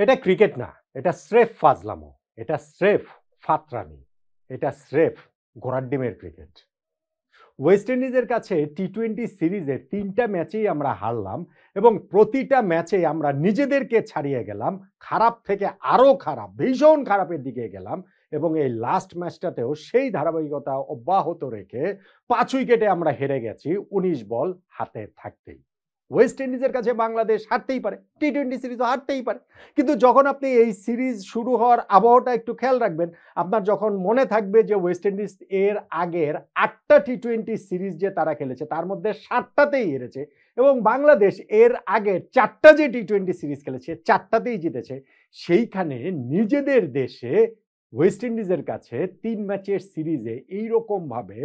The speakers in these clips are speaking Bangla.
এটা ক্রিকেট না, এটা স্রেফ ফাজলামো, এটা স্রেফ ফাতরামি, এটা স্রেফ ঘোড়ার ডিমের ক্রিকেট। ওয়েস্ট ইন্ডিজের কাছে টি-20 সিরিজের ৩টা ম্যাচেই আমরা হারলাম এবং প্রতিটা ম্যাচেই আমরা নিজেদেরকে ছাড়িয়ে গেলাম, খারাপ থেকে আরও খারাপ, ভীষণ খারাপের দিকে গেলাম এবং এই লাস্ট ম্যাচটাতেও সেই ধারাবাহিকতা অব্যাহত রেখে ৫ উইকেটে আমরা হেরে গেছি ১৯ বল হাতে থাকতেই। ওয়েস্ট ইন্ডিজের কাছে বাংলাদেশ হারতেই পারে, টি-20 সিরিজও হারতেই পারে, কিন্তু যখন আপনি এই সিরিজ শুরু হওয়ার আবহাওয়াটা একটু খেয়াল রাখবেন, আপনার যখন মনে থাকবে যে ওয়েস্ট ইন্ডিজ এর আগের ৮টা টি-20 সিরিজ যে তারা খেলেছে তার মধ্যে ৭টাতেই হেরেছে এবং বাংলাদেশ এর আগের ৪টা যে টি-20 সিরিজ খেলেছে ৪টাতেই জিতেছে। সেইখানে নিজেদের দেশে ওয়েস্ট ইন্ডিজের কাছে ৩ ম্যাচের সিরিজে এইরকমভাবে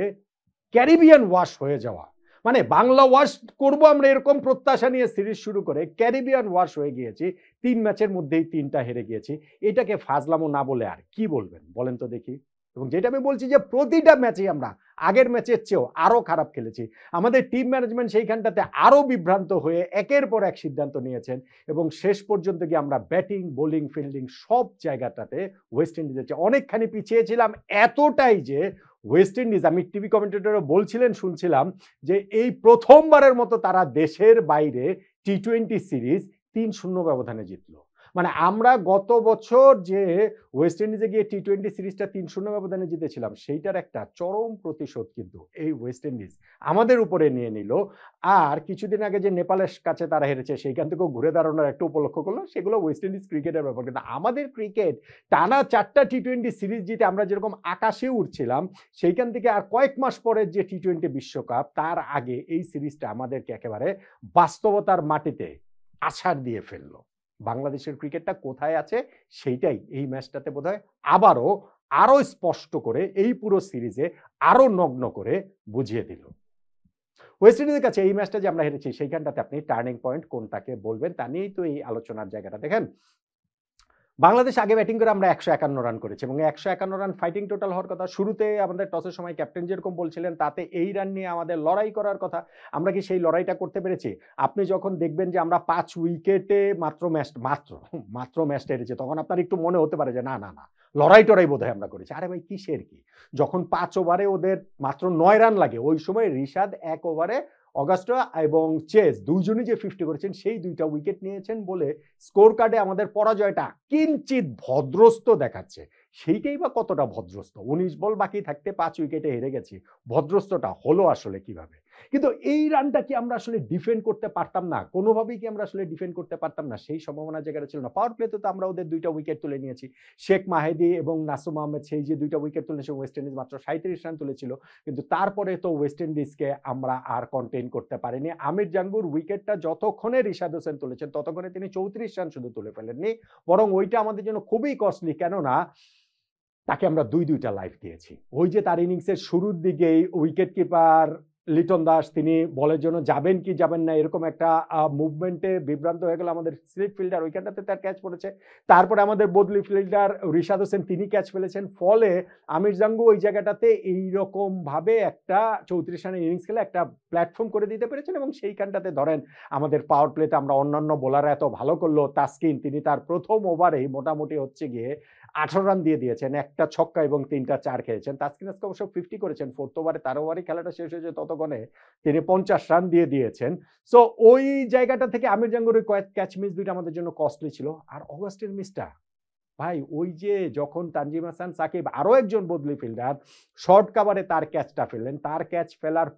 ক্যারিবিয়ান ওয়াশ হয়ে যাওয়া, মানে বাংলা ওয়াশ করব আমরা এরকম প্রত্যাশা নিয়ে সিরিজ শুরু করে ক্যারিবিয়ান ওয়াশ হয়ে গিয়েছি, ৩ ম্যাচের মধ্যেই ৩টা হেরে গিয়েছি। এটাকে ফাজলামো না বলে আর কি বলবেন বলেন তো দেখি? এবং যেটা আমি বলছি যে প্রতিটা ম্যাচেই আমরা আগের ম্যাচের চেয়েও আরো খারাপ খেলেছি। আমাদের টিম ম্যানেজমেন্ট সেইখানটাতে আরো বিভ্রান্ত হয়ে একের পর এক সিদ্ধান্ত নিয়েছেন এবং শেষ পর্যন্ত গিয়ে আমরা ব্যাটিং, বোলিং, ফিল্ডিং সব জায়গাটাতে ওয়েস্ট ইন্ডিজের চেয়ে অনেকখানি পিছিয়ে ছিলাম, এতটাই যে ওয়েস্ট ইন্ডিজ, আমি টিভি কমেন্টেটরও বলছিলেন শুনছিলাম যে এই প্রথমবারের মতো তারা দেশের বাইরে টি-20 সিরিজ ৩-০ ব্যবধানে জিতলো। মানে আমরা গত বছর যে ওয়েস্ট ইন্ডিজে গিয়ে টি-20 সিরিজটা ৩-০ ব্যবধানে জিতেছিলাম সেইটার একটা চরম প্রতিশোধ কিন্তু এই ওয়েস্ট ইন্ডিজ আমাদের উপরে নিয়ে নিল। আর কিছুদিন আগে যে নেপালের কাছে তারা হেরেছে সেইখান থেকেও ঘুরে দাঁড়ানোর একটা উপলক্ষ করলো, সেগুলো ওয়েস্ট ইন্ডিজ ক্রিকেটের ব্যাপার। কিন্তু আমাদের ক্রিকেট টানা ৪টা টি-20 সিরিজ জিতে আমরা যেরকম আকাশে উঠছিলাম, সেইখান থেকে আর কয়েক মাস পরের যে টি-20 বিশ্বকাপ তার আগে এই সিরিজটা আমাদেরকে একেবারে বাস্তবতার মাটিতে আছাড় দিয়ে ফেললো। বাংলাদেশের ক্রিকেটটা কোথায় আছে সেইটাই এই ম্যাচটাতে বোধহয় আবারও আরো স্পষ্ট করে এই পুরো সিরিজে আরো নগ্ন করে বুঝিয়ে দিল। ওয়েস্ট ইন্ডিজের কাছে এই ম্যাচটা যে আমরা হেরেছি সেইখানটাতে আপনি টার্নিং পয়েন্ট কোনটাকে বলবেন তা নিয়েই তো এই আলোচনার জায়গাটা। দেখেন, বাংলাদেশ আগে ব্যাটিং করে আমরা ১৫১ রান করেছি এবং ১৫১ রান ফাইটিং টোটাল হওয়ার কথা। শুরুতে আমাদের টসের সময় ক্যাপ্টেন যেরকম বলছিলেন তাতে এই রান নিয়ে আমাদের লড়াই করার কথা, আমরা কি সেই লড়াইটা করতে পেরেছি? আপনি যখন দেখবেন যে আমরা ৫ উইকেটে মাত্র ম্যাচটা হেরেছি, তখন আপনার একটু মনে হতে পারে যে না না না লড়াই টড়াই বোধহয় আমরা করেছি। আরে ভাই কিসের কি, যখন ৫ ওভারে ওদের মাত্র ৯ রান লাগে, ওই সময় রিশাদ ১ ওভারে অগাস্টা এবং চেস দুইজনই যে 50 করেছেন সেই ২টা উইকেট নিয়েছেন বলে স্কোর কার্ডে আমাদের পরাজয়টা কিঞ্চিত ভদ্রস্ত দেখাচ্ছে। সেইটাই বা কতটা ভদ্রস্ত? ১৯ বল বাকি থাকতে ৫ উইকেটে হেরে গেছি, ভদ্রস্তটা হলো আসলে কিভাবে? কিন্তু এই রানটা কি আমরা আসলে ডিফেন্ড করতে পারতাম না? কোনোভাবেই কি আমরা আসলে ডিফেন্ড করতে পারতাম না? সেই সম্ভাবনা জায়গাটা ছিল না। পাওয়ার প্লেতে তো আমরা ওদের ২টা উইকেট তুলে নিয়েছি। শেখ মাহেদী এবং নাসুম আহমেদ সেই যে ২টা উইকেট তুলেছে, ওয়েস্ট ইন্ডিজ মাত্র ৩৭ রান তুলেছিল। কিন্তু তারপরে তো ওয়েস্ট ইন্ডিজকে আমরা আর কন্টেইন করতে পারিনি। আমির জাঙ্গুর উইকেটটা যতক্ষণে রিশাদ হোসেন তুলেছেন ততক্ষণে তিনি ৩৪ রান শুধু তুলে ফেলেননি, বরং ওইটা আমাদের জন্য খুবই কস্টলি। কেননা তাকে আমরা ২টা লাইফ দিয়েছি। ওই যে তার ইনিংসের শুরুর দিকেই উইকেট কিপার লিটন দাস তিনি বলের জন্য যাবেন কি যাবেন না এরকম একটা মুভমেন্টে বিভ্রান্ত হয়ে গেল আমাদের স্লিপ ফিল্ডার, ওইখানটাতে তার ক্যাচ পড়েছে। তারপরে আমাদের বদলি ফিল্ডার রিশাদ হোসেন তিনি ক্যাচ ফেলেছেন, ফলে আমির জাঙ্গু ওই জায়গাটাতে এইরকম ভাবে একটা ৩৪ রানের ইনিংস খেলে একটা প্ল্যাটফর্ম করে দিতে পেরেছেন এবং সেইখানটাতে ধরেন আমাদের পাওয়ার প্লেতে আমরা অন্যান্য বোলাররা এত ভালো করলো, তাসকিন তিনি তার প্রথম ওভারেই মোটামুটি হচ্ছে গিয়ে ১৮ রান দিয়ে দিয়েছেন, একটা ছক্কা এবং ৩টা ৪ খেয়েছেন। তাসকিন আজকে অবশ্য 50 করেছেন, 4th ওভারে তার ওভারে খেলাটা শেষ হয়েছে ততক্ষণে তিনি ৫০ রান দিয়ে দিয়েছেন। সো ওই জায়গাটা থেকে আমির জাঙ্গুর ক্যাচ মিস ২টা আমাদের জন্য কস্টলি ছিল। আর অগাস্টের মিসটা ভাই, ওই যে যখন তানজিম হাসান সাকিব আরো একজন বদলি ফিল্ডার শর্ট কাভারে তার ক্যাচটা ফেললেন, তার ক্যাচ ফেলার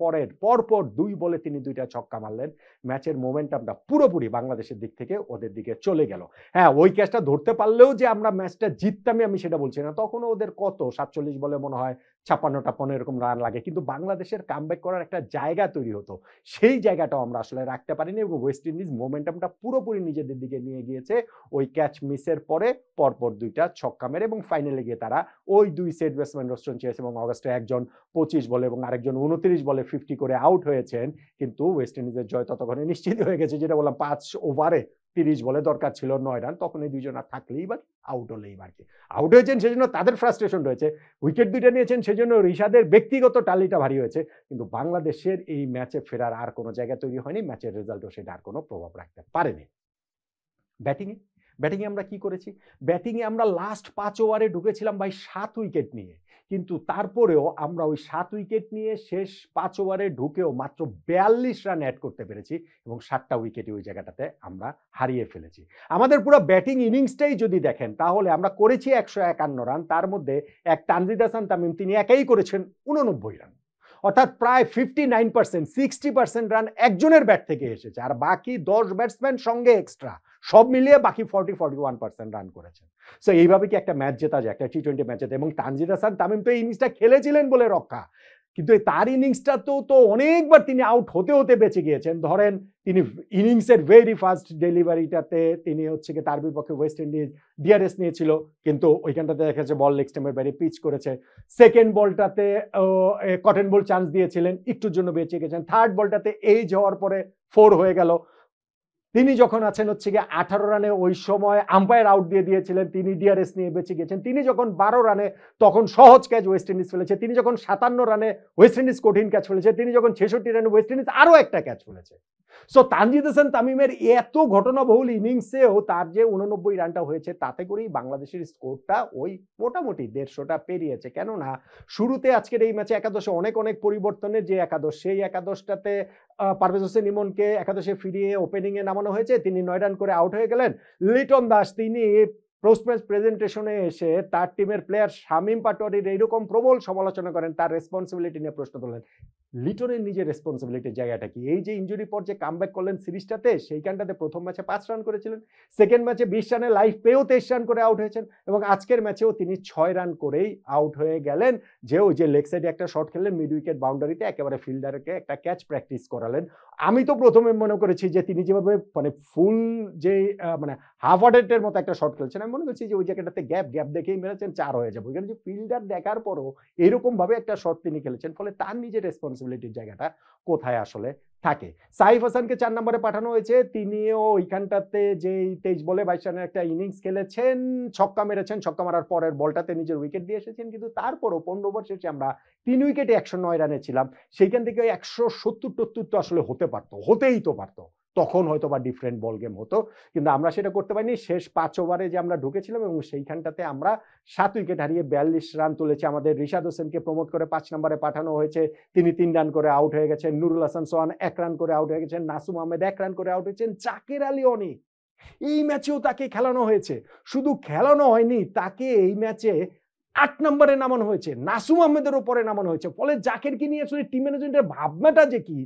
পরপর ২ বলে তিনি ২টা ছক্কা মারলেন, ম্যাচের মোমেন্টামটা পুরোপুরি বাংলাদেশের দিক থেকে ওদের দিকে চলে গেল। হ্যাঁ, ওই ক্যাচটা ধরতে পারলেও যে আমরা ম্যাচটা জিততামই আমি সেটা বলছি না, তখনও ওদের কত ৪৭ বলে মনে হয় ৫৬-৫৮ এরকম রান লাগে, কিন্তু বাংলাদেশের কামব্যাক করার একটা জায়গা তৈরি হতো, সেই জায়গাটাও আমরা আসলে রাখতে পারিনি এবং ওয়েস্ট ইন্ডিজ মোমেন্টামটা পুরোপুরি নিজেদের দিকে নিয়ে গিয়েছে ওই ক্যাচ মিসের পরপর ২টা ছক্কা মেরে এবং ফাইনালে গিয়ে তারা ওই ২ সেট ব্যাটসম্যান রোস্টন চেস এবং অগাস্টে একজন ২৫ বলে এবং আরেকজন ২৯ বলে 50 করে আউট হয়েছেন, কিন্তু ওয়েস্ট ইন্ডিজের জয় ততক্ষণে নিশ্চিত হয়ে গেছে। যেটা বললাম ৫ ওভারে ৩০ বলে দরকার ছিল ৯ রান, তখন এই ২ জন আর থাকলেই বা আউট হলেই বা কি, আউট হয়েছেন সেজন্য তাদের ফ্রাস্ট্রেশন রয়েছে, উইকেট ২টা নিয়েছেন সেজন্য রিশাদের ব্যক্তিগত টালিটা ভারী হয়েছে, কিন্তু বাংলাদেশের এই ম্যাচে ফেরার আর কোনো জায়গা তৈরি হয়নি, ম্যাচের রেজাল্টও সেটা আর কোনো প্রভাব রাখতে পারেনি। ব্যাটিংয়ে ব্যাটিংয়ে আমরা কি করেছি? ব্যাটিংয়ে আমরা লাস্ট 5 ওভারে ঢুকেছিলাম ভাই 7 উইকেট নিয়ে। কিন্তু তারপরেও আমরা ওই 7 উইকেট নিয়ে শেষ 5 ওভারে ঢুকেও মাত্র 42 রান অ্যাড করতে পেরেছি এবং 7টা উইকেটই ওই জায়গাটাতে আমরা হারিয়ে ফেলেছি। আমাদের পুরো ব্যাটিং ইনিংসটাই যদি দেখেন তাহলে আমরা করেছি 151 রান, তার মধ্যে এক তানজিদ হাসান তামিম তিনি একাই করেছেন 89 রান। অর্থাৎ প্রায় 59%, 60% রান একজনের ব্যাট থেকে এসেছে, আর বাকি 10 ব্যাটসম্যান সঙ্গে এক্সট্রা সব মিলিয়ে বাকি 41% রান করেছেন। সো এইভাবে কি একটা ম্যাচ জেতা যায়, একটা টি-20 ম্যাচ জেতা? এবং তানজিদ হাসান তামিম তো এই ইনিংসটা খেলেছিলেন বলে রক্ষা, কিন্তু তার ইনিংসটা তো অনেকবার তিনি আউট হতে হতে বেঁচে গিয়েছেন। ধরেন তিনি ইনিংসের ভেরি ফার্স্ট ডেলিভারিটাতে তিনি হচ্ছে কি তার বিপক্ষে ওয়েস্ট ইন্ডিজ ডিআরএস নিয়েছিল, কিন্তু ওইখানটাতে দেখা যাচ্ছে বল লেগ স্টাম্পের বাইরে পিচ করেছে। সেকেন্ড বলটাতে কটন বল চান্স দিয়েছিলেন, একটুর জন্য বেঁচে গেছেন। থার্ড বলটাতে এই যাওয়ার পরে 4 হয়ে গেল। তিনি যখন আছেন হচ্ছে গিয়ে 18 রানে, ওই সময় আম্পায়ার আউট দিয়ে দিয়েছিলেন, তিনি ডিআরএস নিয়ে বেঁচে গেছেন। তিনি যখন 12 রানে তখন সহজ ক্যাচ ওয়েস্ট ইন্ডিজ ফেলেছে। তিনি যখন 57 রানে ওয়েস্ট ইন্ডিজ কঠিন ক্যাচ ফেলেছে। তিনি যখন 66 রানে ওয়েস্ট ইন্ডিজ আরও একটা ক্যাচ ফেলেছে। সো তানজিদ হাসান তামিমের এত ঘটনাবহুল ইনিংসেও তার যে 89 রানটা হয়েছে, তাতে করেই বাংলাদেশের স্কোরটা ওই মোটামুটি 150টা পেরিয়েছে। কেননা শুরুতে আজকের এই ম্যাচে একাদশে অনেক পরিবর্তনের যে একাদশ, সেই একাদশটাতে পারভেজ হোসেন ইমনকে একাদশে ফিরিয়ে ওপেনিংয়ে নামানো হয়েছে। তিনি 9 রান করে আউট হয়ে গেলেন। লিটন দাস তিনি পোস্ট ম্যাচ প্রেজেন্টেশনে এসে তার টিমের প্লেয়ার শামীম পাটোয়ারির এইরকম প্রবল সমালোচনা করেন, তার রেসপন্সিবিলিটি নিয়ে প্রশ্ন তোলেন। লিটনের নিজের রেসপন্সিবিলিটির জায়গাটা কি? এই যে ইনজুরি পর যে কামব্যাক করলেন সিরিজটাতে, সেইখানটাতে প্রথম ম্যাচে 5 রান করেছিলেন, সেকেন্ড ম্যাচে 20 রানে লাইফ পেয়েও 23 রান করে আউট হয়েছেন, এবং আজকের ম্যাচেও তিনি 6 রান করেই আউট হয়ে গেলেন। যে লেগ সাইডে একটা শট খেললেন মিড উইকেট বাউন্ডারিতে, একেবারে ফিল্ডারকে একটা ক্যাচ প্র্যাকটিস করালেন। আমি তো প্রথমে মনে করেছি যে তিনি যেভাবে মানে ফুল যে মানে হাফ হার্টের মতো একটা শট খেলছেন, আমি মনে করছি যে ওই জায়গাটাতে গ্যাপ দেখেই মেরেছেন, 4 হয়ে যাবে। ওইখানে যে ফিল্ডার দেখার পরও এরকম ভাবে একটা শট তিনি খেলেছেন, ফলে তার নিজের রেসপন্সিবিলিটির জায়গাটা কোথায় আসলে থাকে। সাইফ হাসানকে 4 নম্বরে পাঠানো হয়েছে। তিনিও ওইখানটাতে যে 23 বলে 22 রানের একটা ইনিংস খেলেছেন, ছক্কা মেরেছেন, ছক্কা মারার পরের বলটাতে নিজের উইকেট দিয়ে এসেছেন, কিন্তু তারপরও 15 ওভার শেষে আমরা 3 উইকেটে 109 রানে ছিলাম। সেইখান থেকে 170-72 তো আসলে হতেই তো পারতো। তখন হয়তো বা ডিফারেন্ট বল গেম হতো, কিন্তু আমরা সেটা করতে পারিনি। শেষ 5 ওভারে যে আমরা ঢুকেছিলাম এবং সেইখানটাতে আমরা 7 উইকেট হারিয়ে 42 রান তুলেছি। আমাদের রিশাদ হোসেনকে প্রমোট করে 5 নম্বরে পাঠানো হয়েছে, তিনি 3 রান করে আউট হয়ে গেছেন। নুরুল হাসান সোহান 1 রান করে আউট হয়ে গেছেন। নাসুম আহমেদ 1 রান করে আউট হয়েছেন। জাকের আলী অনেক, এই ম্যাচেও তাকে খেলানো হয়েছে। শুধু খেলানো হয়নি, তাকে এই ম্যাচে 8 নম্বরে নামানো হয়েছে, নাসুম আহমেদের উপরে নামানো হয়েছে। ফলে জাকেরকে নিয়ে আসলে টিম ম্যানেজমেন্টের ভাবনাটা যে কি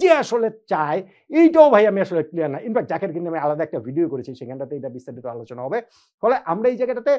যে আসলে চায়, এইটাও ভাই আমি আসলে ক্লিয়ার না। ইনফ্যাক্ট জাকেরকে নিয়ে আমি আলাদা একটা ভিডিও করেছি, সেখানটাতে এটা বিস্তারিত আলোচনা হবে। ফলে আমরা এই জায়গাটাতে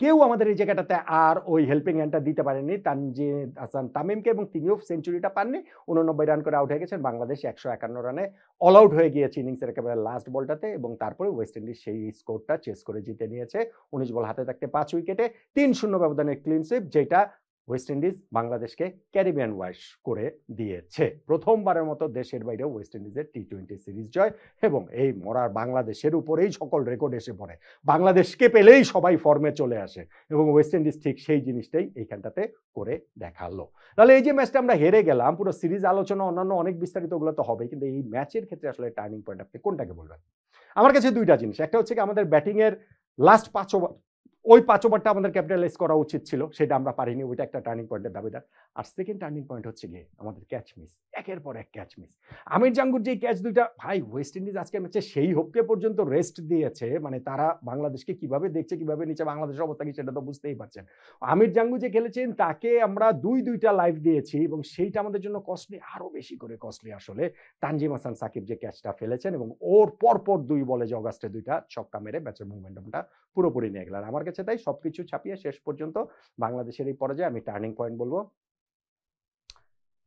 কেউ আমাদের এই জায়গাটাতে আর ওই হেল্পিং হ্যান্ডটা দিতে পারেনি তানজিদ হাসান তামিমকে, এবং তিনিও সেঞ্চুরিটা পাননি। 89 রান করে আউট হয়ে গেছেন। বাংলাদেশ 151 রানে অল আউট হয়ে গিয়েছে ইনিংসের একেবারে লাস্ট বলটাতে, এবং তারপরে ওয়েস্ট ইন্ডিজ সেই স্কোরটা চেস করে জিতে নিয়েছে 19 বল হাতে থাকতে 5 উইকেটে 3-0 ব্যবধানের ক্লিন সুইপ, যেটা ওয়েস্ট ইন্ডিজ বাংলাদেশকে ক্যারিবিয়ান ওয়াশ করে দিয়েছে। প্রথমবারের মতো দেশের বাইরেও ওয়েস্ট ইন্ডিজের টি-20 সিরিজ জয়, এবং এই মরার বাংলাদেশের উপরেই সকল রেকর্ড এসে পড়ে। বাংলাদেশকে পেলেই সবাই ফর্মে চলে আসে, এবং ওয়েস্ট ইন্ডিজ ঠিক সেই জিনিসটাই এইখানটাতে করে দেখালো। তাহলে এই যে ম্যাচটা আমরা হেরে গেলাম, পুরো সিরিজ আলোচনা অন্যান্য অনেক বিস্তারিত ওগুলো তো হবে, কিন্তু এই ম্যাচের ক্ষেত্রে আসলে টার্নিং পয়েন্ট আপনি কোনটাকে বলবেন? আমার কাছে 2টা জিনিস। একটা হচ্ছে কি আমাদের ব্যাটিংয়ের লাস্ট 5 ওভার, ওই 5 ওভারটা আমাদের ক্যাপিটালাইজ করা উচিত ছিল, সেটা আমরা পারিনি। ওইটা একটা টার্নিং পয়েন্টের দাবিদার। আর সেকেন্ড টার্নিং পয়েন্ট হচ্ছে গিয়ে আমাদের ক্যাচ মিস, একের পর এক ক্যাচ মিস। আমির জাঙ্গুর যে ক্যাচ দুইটা, ভাই ওয়েস্ট ইন্ডিজ আজকের ম্যাচে সেই হোপকে পর্যন্ত রেস্ট দিয়েছে, মানে তারা বাংলাদেশকে কিভাবে দেখছে, কিভাবে নিচে বাংলাদেশের অবস্থা কি, সেটা তো বুঝতেই পারছেন। আমির জাঙ্গু যে খেলেছেন, তাকে আমরা দুইটা লাইভ দিয়েছি, এবং সেইটা আমাদের জন্য কস্টলি, আরো বেশি করে কস্টলি আসলে তানজিম হাসান সাকিব যে ক্যাচটা ফেলেছেন, এবং ওর পরপর 2 বলে যে অগাস্টে 2টা ছক্কা মেরে ম্যাচের মোমেন্টামটা পুরোপুরি নিয়ে গেলেন। আমার কাছে তাই সবকিছু ছাপিয়ে শেষ পর্যন্ত বাংলাদেশের এই পরাজয় আমি টার্নিং পয়েন্ট বলবো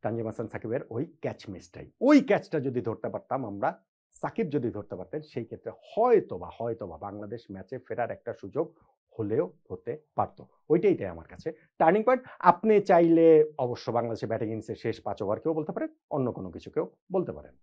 তানজিম হাসান সাকিবের ওই ক্যাচ মিসটাই। ওই ক্যাচটা যদি ধরতে পারতাম আমরা, সাকিব যদি ধরতে পারতেন, সেই ক্ষেত্রে হয়তোবা বাংলাদেশ ম্যাচে ফেরার একটা সুযোগ হলেও হতে পারতো। ওইটাই আমার কাছে টার্নিং পয়েন্ট। আপনি চাইলে অবশ্য বাংলাদেশের ব্যাটিং ইনিংসের শেষ 5 ওভার কেউ বলতে পারেন, অন্য কোনো কিছুকেও বলতে পারেন।